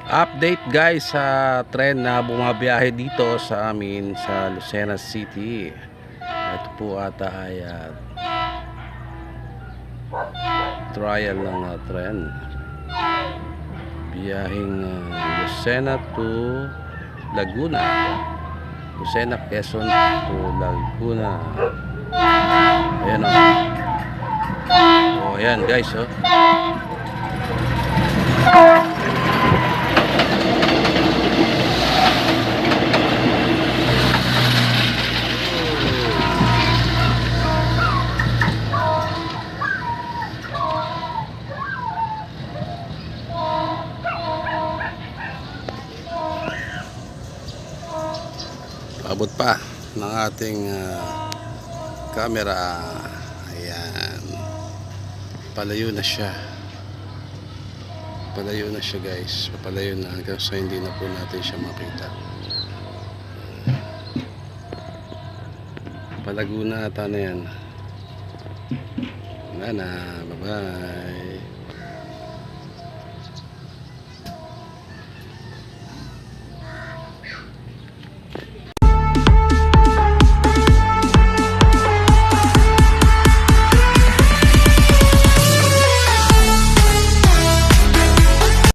Update guys sa tren na bumabiyahe dito sa amin sa Lucena City. Ito po ata ay trial ng tren. Biyaheng Lucena to Laguna. Lucena, Quezon to Laguna. Ayan o. Oh, ayan guys oh. Abot pa ng ating camera. Ayan, palayo na siya, guys, papalayo na hanggang sa hindi na po natin siya makita. Palago na ata na yan. Wala na, bye bye.